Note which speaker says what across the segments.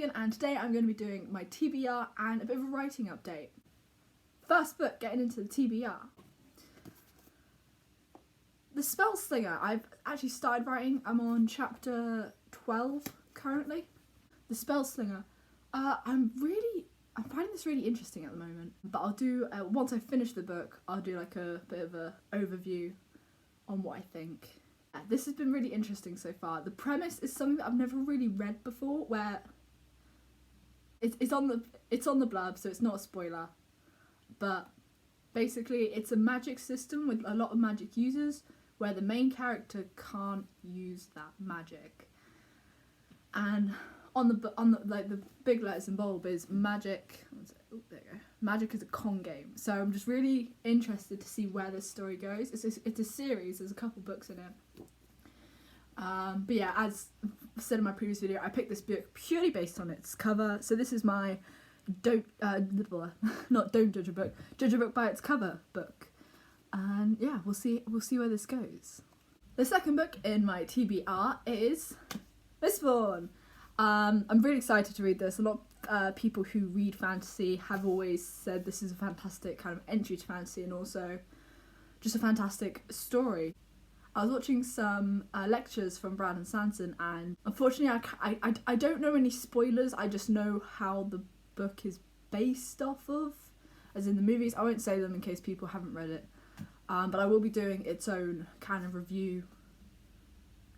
Speaker 1: Teigan, and today I'm going to be doing my TBR and a bit of a writing update. First book, getting into the TBR. The Spell Slinger, I've actually started writing. I'm on chapter 12 currently. The Spell Slinger. I'm finding this really interesting at the moment, but I'll do, once I finish the book, I'll do like a bit of a overview on what I think. This has been really interesting so far. The premise is something that I've never really read before, where it's on the blurb, so it's not a spoiler. But basically, it's a magic system with a lot of magic users, where the main character can't use that magic. And on the big letters in bold is magic. Oh, there you go. Magic is a con game. So I'm just really interested to see where this story goes. It's a series. There's a couple books in it. But yeah, as I said in my previous video, I picked this book purely based on its cover. So this is my Don't Judge a Book, Judge a Book by its cover book. And yeah, we'll see where this goes. The second book in my TBR is Mistborn. I'm really excited to read this. A lot of people who read fantasy have always said this is a fantastic kind of entry to fantasy, and also just a fantastic story. I was watching some lectures from Brandon Sanson, and unfortunately I don't know any spoilers. I just know how the book is based off of, as in the movies. I won't say them in case people haven't read it, but I will be doing its own kind of review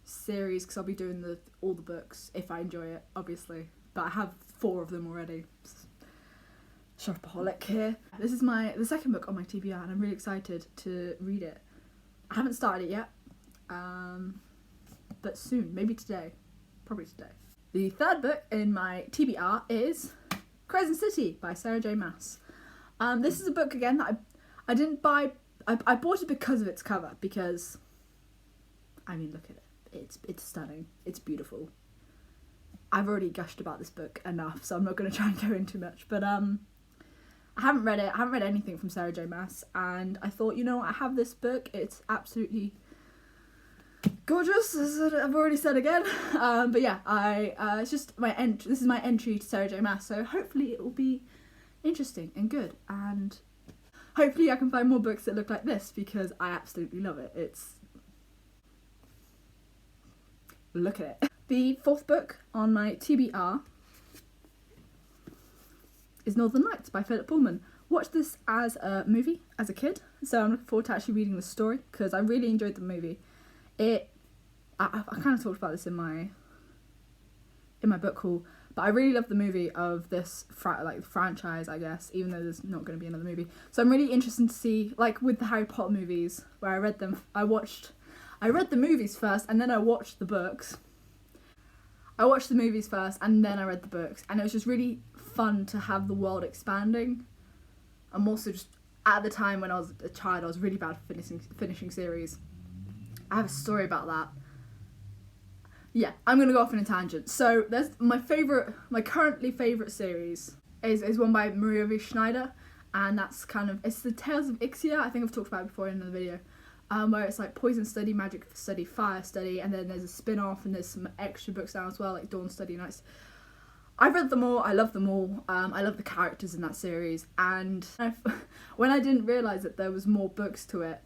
Speaker 1: series, because I'll be doing all the books if I enjoy it, obviously. But I have 4 of them already. Shopaholic here. This is the second book on my TBR, and I'm really excited to read it. I haven't started it yet, but soon, maybe today, probably today. The third book in my TBR is Crescent City by Sarah J. Maas. This is a book again that I didn't buy. I bought it because of its cover, because I mean, look at it. It's stunning. It's beautiful. I've already gushed about this book enough, so I'm not going to try and go into much. But I haven't read it. I haven't read anything from Sarah J. Maas, and I thought, you know what, I have this book. It's absolutely gorgeous, as I've already said again. But yeah, it's just this is my entry to Sarah J. Maas, so hopefully it will be interesting and good, and hopefully I can find more books that look like this, because I absolutely love it. Look at it. The fourth book on my TBR is Northern Lights by Philip Pullman. Watched this as a movie as a kid, so I'm looking forward to actually reading the story, because I really enjoyed the movie. I kind of talked about this in my book haul, but I really love the movie of this franchise, I guess, even though there's not going to be another movie. So I'm really interested to see, like with the Harry Potter movies, where I read them. I read the movies first, and then I watched the books. I watched the movies first, and then I read the books, and it was just really fun to have the world expanding. I'm also just, at the time when I was a child, I was really bad at finishing series. I have a story about that. Yeah, I'm going to go off on a tangent. So there's my currently favourite series is one by Maria V. Schneider, and it's the Tales of Ixia. I think I've talked about it before in another video. Where it's like Poison Study, Magic Study, Fire Study, and then there's a spin-off, and there's some extra books now as well, like Dawn Study, Nights. I've read them all, I love them all, I love the characters in that series, and when I didn't realise that there was more books to it,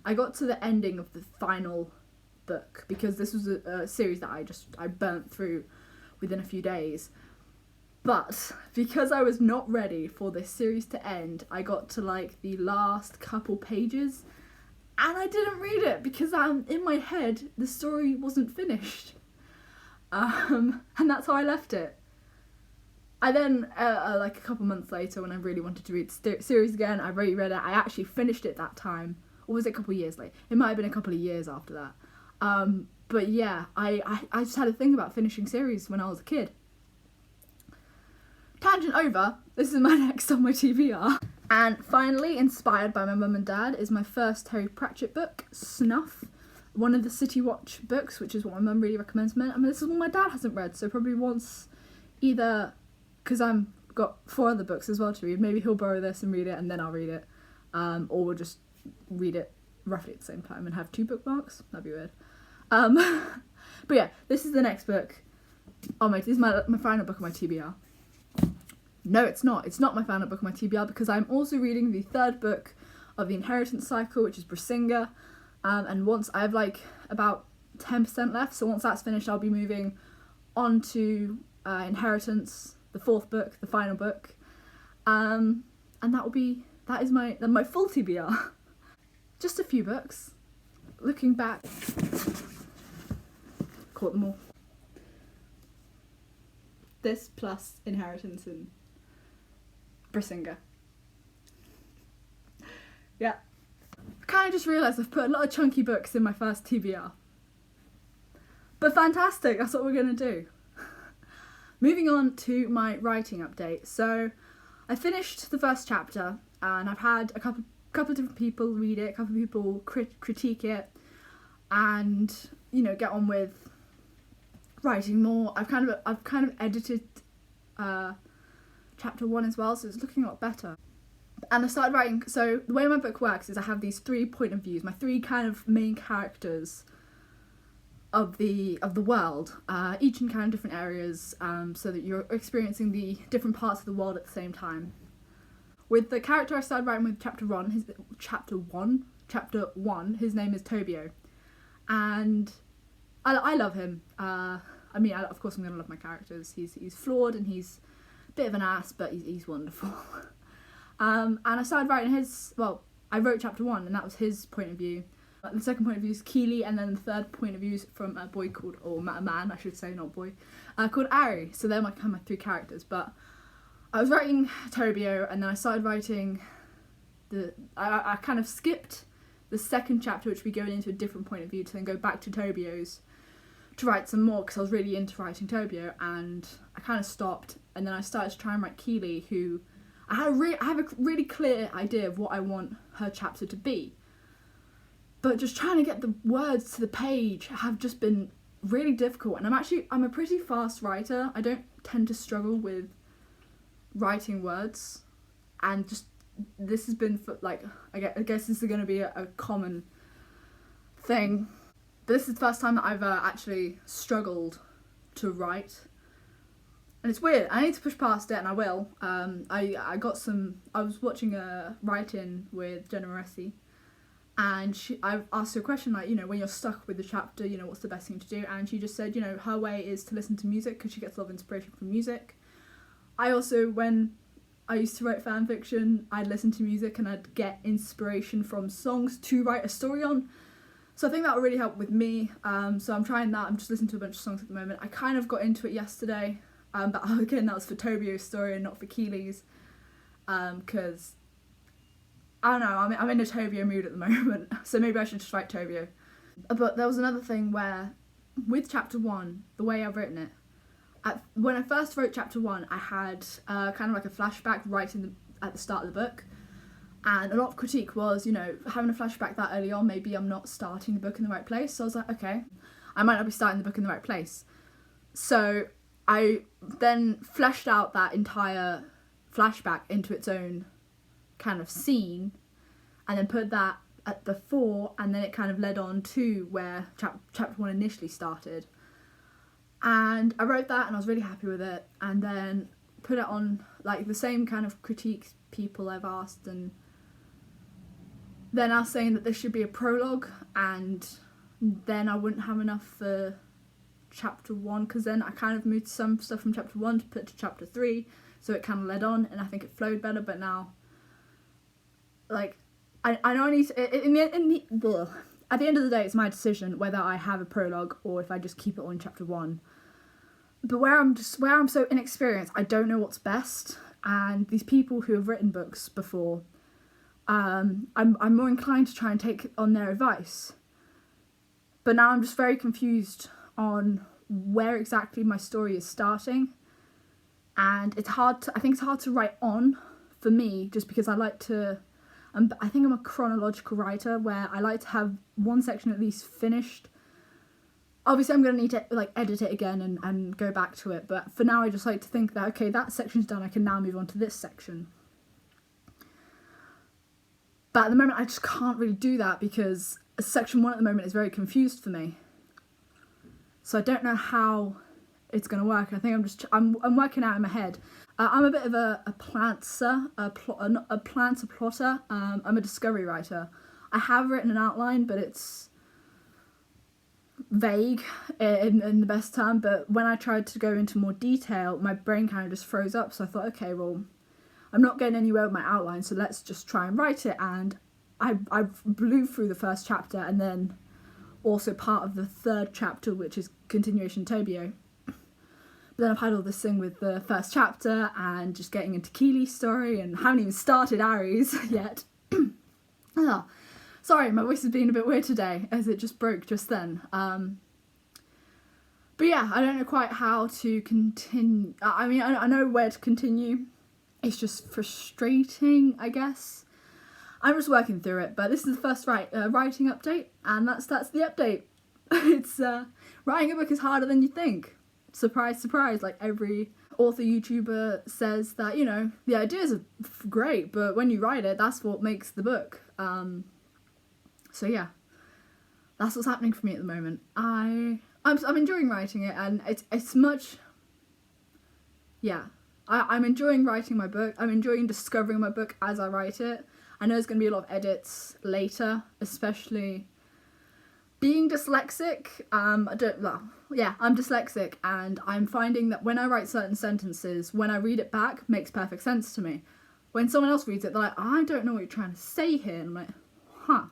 Speaker 1: I got to the ending of the final book, because this was a series that I burnt through within a few days. But because I was not ready for this series to end, I got to like the last couple pages, and I didn't read it because in my head the story wasn't finished, and that's how I left it. I then, like a couple months later, when I really wanted to read the series again, I reread it. I actually finished it that time, or was it a couple of years later? It might have been a couple of years after that. But yeah, I just had a thing about finishing series when I was a kid. Tangent over. This is my next on my TBR. And finally, inspired by my mum and dad, is my first Terry Pratchett book, Snuff. One of the City Watch books, which is what my mum really recommends me. I mean, this is one my dad hasn't read, so probably wants either, because I've got 4 other books as well to read, maybe he'll borrow this and read it, and then I'll read it. Or we'll just read it roughly at the same time and have 2 bookmarks. That'd be weird. But yeah, this is the next book. Oh my, this is my final book of my TBR. No, it's not. It's not my final book of my TBR because I'm also reading the third book of the Inheritance Cycle, which is Brisinga. And once I have like about 10% left, so once that's finished, I'll be moving on to Inheritance, the fourth book, the final book. And that is my full TBR. Just a few books. Looking back, caught them all. This plus Inheritance and Brisinga. Yeah. I kind of just realised I've put a lot of chunky books in my first TBR. But fantastic, that's what we're going to do. Moving on to my writing update. So I finished the first chapter and I've had a couple of different people read it, a couple of people critique it and, you know, get on with writing more. I've kind of edited chapter 1 as well, so it's looking a lot better. And I started writing, so the way my book works is I have these 3 point of views, my 3 kind of main characters of the world, each in kind of different areas, so that you're experiencing the different parts of the world at the same time. With the character I started writing with chapter 1, his name is Tobio, and I love him. I mean, of course I'm going to love my characters. He's flawed and he's a bit of an ass, but he's wonderful. And I started writing I wrote chapter 1 and that was his point of view. The second point of view is Keely, and then the third point of view is from a boy called, or a man I should say, not boy, called Ari. So they're my 3 characters. But I was writing Tobio and then I started writing I kind of skipped the second chapter, which we go into a different point of view, to then go back to Tobio's to write some more because I was really into writing Tobio, and I kind of stopped, and then I started to try and write Keely, who I have a really clear idea of what I want her chapter to be, but just trying to get the words to the page have just been really difficult. And I'm a pretty fast writer. I don't tend to struggle with writing words, and just this has been I guess this is going to be a common thing. But this is the first time that I've actually struggled to write. And it's weird. I need to push past it, and I will. I was watching a write-in with Jenna Moresi, and I asked her a question like, you know, when you're stuck with the chapter, you know, what's the best thing to do? And she just said, you know, her way is to listen to music because she gets a lot of inspiration from music. I also, when I used to write fan fiction, I'd listen to music and I'd get inspiration from songs to write a story on. So I think that would really help with me. So I'm trying that. I'm just listening to a bunch of songs at the moment. I kind of got into it yesterday, but again, that was for Tobio's story and not for Keely's, because I don't know, I'm in a Tobio mood at the moment, so maybe I should just write Tobio. But there was another thing where, with chapter 1, the way I've written it, when I first wrote chapter 1, I had kind of like a flashback right at the start of the book. And a lot of critique was, you know, having a flashback that early on, maybe I'm not starting the book in the right place. So I was like, okay, I might not be starting the book in the right place. So I then fleshed out that entire flashback into its own kind of scene, and then put that at before, and then it kind of led on to where chapter 1 initially started. And I wrote that and I was really happy with it, and then put it on like the same kind of critiques people I've asked, and then I was saying that this should be a prologue, and then I wouldn't have enough for chapter 1, because then I kind of moved some stuff from chapter 1 to put to chapter 3, so it kind of led on and I think it flowed better. But now, like, I know I need to, at the end of the day, it's my decision whether I have a prologue or if I just keep it on chapter 1. But where I'm so inexperienced, I don't know what's best, and these people who have written books before, I'm more inclined to try and take on their advice. But now I'm just very confused on where exactly my story is starting, and I think it's hard to write on for me, just because I like to, I think I'm a chronological writer where I like to have one section at least finished. Obviously I'm going to need to like edit it again and go back to it, but for now I just like to think that, okay, that section's done, I can now move on to this section. But at the moment I just can't really do that, because section 1 at the moment is very confused for me. So I don't know how it's gonna work. I think I'm working out in my head. I'm a bit of a plantser, a planter plotter. I'm a discovery writer. I have written an outline, but it's vague in the best term. But when I tried to go into more detail, my brain kind of just froze up. So I thought, okay, well, I'm not getting anywhere with my outline, so let's just try and write it. And I blew through the first chapter, and then also part of the third chapter, which is continuation Tobio. But then I've had all this thing with the first chapter and just getting into Keely's story, and haven't even started Ari's yet. Oh, sorry, my voice is being a bit weird today, as it just broke just then. But yeah, I don't know quite how to continue. I mean, I know where to continue. It's just frustrating, I guess. I'm just working through it, but this is the first writing update, and that's the update. It's writing a book is harder than you think. Surprise, surprise, like every author YouTuber says that, you know, the ideas are great, but when you write it, that's what makes the book. So yeah, that's what's happening for me at the moment. I'm enjoying writing it, and it's much, yeah, I'm enjoying writing my book. I'm enjoying discovering my book as I write it. I know there's going to be a lot of edits later, especially being dyslexic. I'm dyslexic, and I'm finding that when I write certain sentences, when I read it back, makes perfect sense to me. When someone else reads it, they're like, I don't know what you're trying to say here. And I'm like, huh.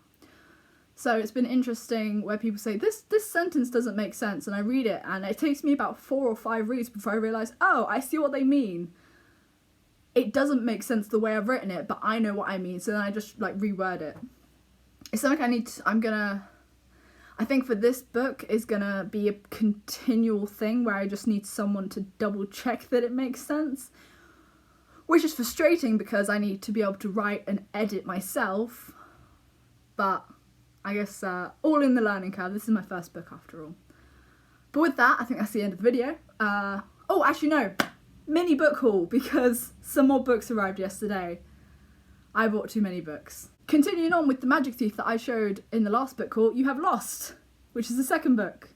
Speaker 1: So it's been interesting where people say, this sentence doesn't make sense, and I read it, and it takes me about 4 or 5 reads before I realise, oh, I see what they mean. It doesn't make sense the way I've written it, but I know what I mean, so then I just, like, reword it. It's something I think for this book is gonna be a continual thing where I just need someone to double check that it makes sense. Which is frustrating because I need to be able to write and edit myself, but I guess all in the learning curve. This is my first book after all. But with that, I think that's the end of the video. Oh, actually no, mini book haul, because some more books arrived yesterday. I bought too many books. Continuing on with the Magic Thief that I showed in the last book haul, you have Lost, which is the second book.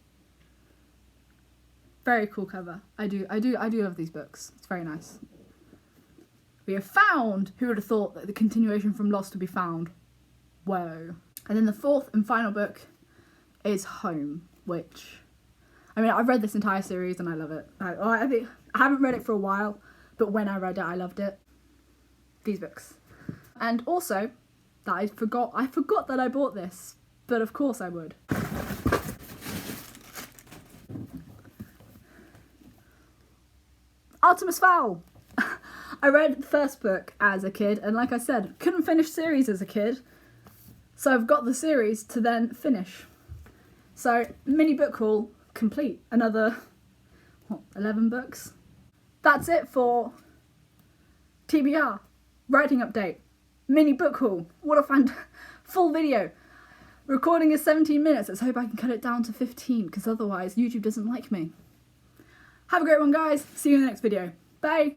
Speaker 1: Very cool cover. I do love these books. It's very nice. We have Found. Who would have thought that the continuation from Lost would be Found? Whoa. And then the fourth and final book is Home, which, I mean, I've read this entire series and I love it. I think I haven't read it for a while, but when I read it, I loved it. These books. And also, that I forgot that I bought this, but of course I would. Artemis Fowl. I read the first book as a kid, and like I said, couldn't finish series as a kid, so I've got the series to then finish. So, mini book haul complete. Another, 11 books? That's it for TBR, writing update, mini book haul. What a full video. Recording is 17 minutes, let's hope I can cut it down to 15, because otherwise YouTube doesn't like me. Have a great one, guys. See you in the next video. Bye.